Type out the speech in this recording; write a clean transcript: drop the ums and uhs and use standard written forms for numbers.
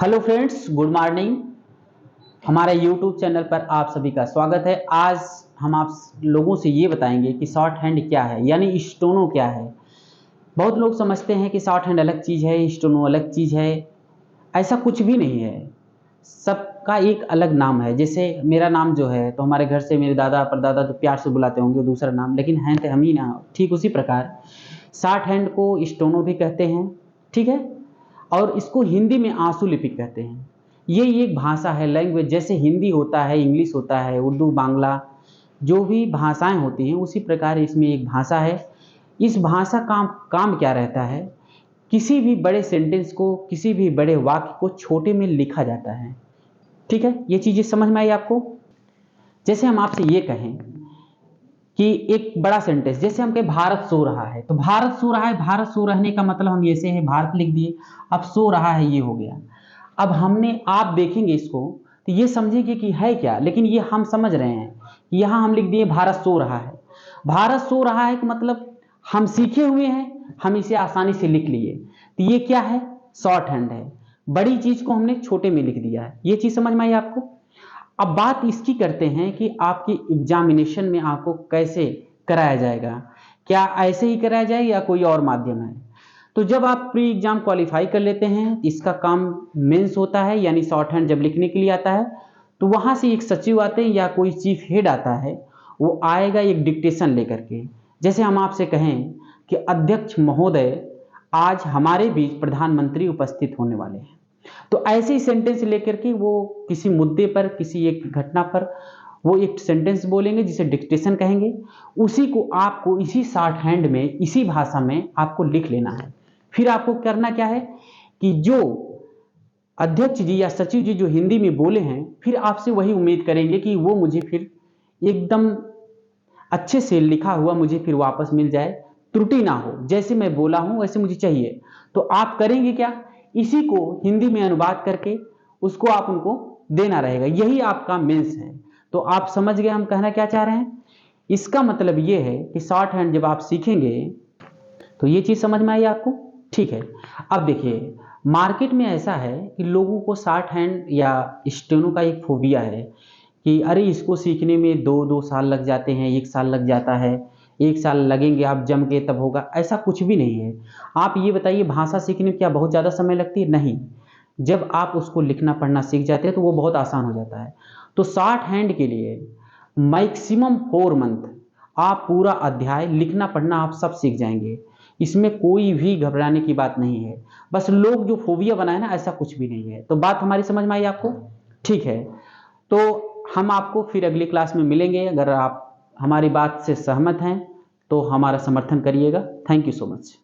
Hello friends, good morning. हमारे YouTube channel पर आप सभी का स्वागत है। आज हम आप लोगों से ये बताएंगे कि शॉर्ट हैंड क्या है, यानी स्टोनो क्या है। बहुत लोग समझते हैं कि शॉर्ट हैंड अलग चीज़ है, स्टोनो अलग चीज़ है। ऐसा कुछ भी नहीं है, सबका एक अलग नाम है। जैसे मेरा नाम जो है, तो हमारे घर से मेरे दादा परदादा जो प्यार से बुलाते होंगे दूसरा नाम, लेकिन हैं तो हम ही ना। ठीक उसी प्रकार शॉर्ट हैंड को स्टोनो भी कहते हैं, ठीक है। और इसको हिंदी में आंसू लिपि कहते हैं। ये एक भाषा है, लैंग्वेज। जैसे हिंदी होता है, इंग्लिश होता है, उर्दू, बांग्ला, जो भी भाषाएं होती हैं उसी प्रकार इसमें एक भाषा है। इस भाषा का काम क्या रहता है, किसी भी बड़े सेंटेंस को, किसी भी बड़े वाक्य को छोटे में लिखा जाता है, ठीक है। ये चीज़ें समझ में आई आपको। जैसे हम आपसे ये कहें कि एक बड़ा सेंटेंस, जैसे हम कहें भारत सो रहा है, तो भारत सो रहा है, भारत सो रहने का मतलब हम ऐसे है भारत लिख दिए, अब सो रहा है ये हो गया। अब हमने, आप देखेंगे इसको तो ये समझेंगे कि है क्या, लेकिन ये हम समझ रहे हैं। यहाँ हम लिख दिए भारत सो रहा है। भारत सो रहा है का मतलब हम सीखे हुए हैं, हम इसे आसानी से लिख लिए। तो ये क्या है, शॉर्ट हैंड है। बड़ी चीज को हमने छोटे में लिख दिया है। ये चीज समझ में आई आपको। अब बात इसकी करते हैं कि आपकी एग्जामिनेशन में आपको कैसे कराया जाएगा। क्या ऐसे ही कराया जाएगा या कोई और माध्यम है। तो जब आप प्री एग्जाम क्वालिफाई कर लेते हैं, इसका काम मेंस होता है, यानी शॉर्ट हैंड जब लिखने के लिए आता है, तो वहां से एक सचिव आते हैं या कोई चीफ हेड आता है, वो आएगा एक डिक्टेशन लेकर के। जैसे हम आपसे कहें कि अध्यक्ष महोदय, आज हमारे बीच प्रधानमंत्री उपस्थित होने वाले हैं, तो ऐसे ही सेंटेंस लेकर के वो किसी मुद्दे पर, किसी एक घटना पर वो एक सेंटेंस बोलेंगे जिसे डिक्टेशन कहेंगे। उसी को आपको इसी शॉर्ट हैंड में, इसी भाषा में आपको लिख लेना है। फिर आपको करना क्या है कि जो अध्यक्ष जी या सचिव जी जो हिंदी में बोले हैं, फिर आपसे वही उम्मीद करेंगे कि वो मुझे फिर एकदम अच्छे से लिखा हुआ मुझे फिर वापस मिल जाए, त्रुटि ना हो, जैसे मैं बोला हूं वैसे मुझे चाहिए। तो आप करेंगे क्या, इसी को हिंदी में अनुवाद करके उसको आप उनको देना रहेगा। यही आपका मेंस है। तो आप समझ गए हम कहना क्या चाह रहे हैं। इसका मतलब ये है कि शॉर्ट हैंड जब आप सीखेंगे तो ये चीज समझ में आई आपको, ठीक है। अब देखिए, मार्केट में ऐसा है कि लोगों को शॉर्ट हैंड या स्टेनो का एक फोबिया है कि अरे इसको सीखने में दो दो साल लग जाते हैं, एक साल लग जाता है, एक साल लगेंगे आप जम के तब होगा। ऐसा कुछ भी नहीं है। आप ये बताइए, भाषा सीखने में क्या बहुत ज़्यादा समय लगती है? नहीं। जब आप उसको लिखना पढ़ना सीख जाते हैं तो वो बहुत आसान हो जाता है। तो शॉर्ट हैंड के लिए मैक्सिमम 4 मंथ आप पूरा अध्याय लिखना पढ़ना आप सब सीख जाएंगे। इसमें कोई भी घबराने की बात नहीं है। बस लोग जो फोबिया बनाए ना, ऐसा कुछ भी नहीं है। तो बात हमारी समझ में आई आपको, ठीक है। तो हम आपको फिर अगली क्लास में मिलेंगे। अगर आप हमारी बात से सहमत हैं तो हमारा समर्थन करिएगा। Thank you so much.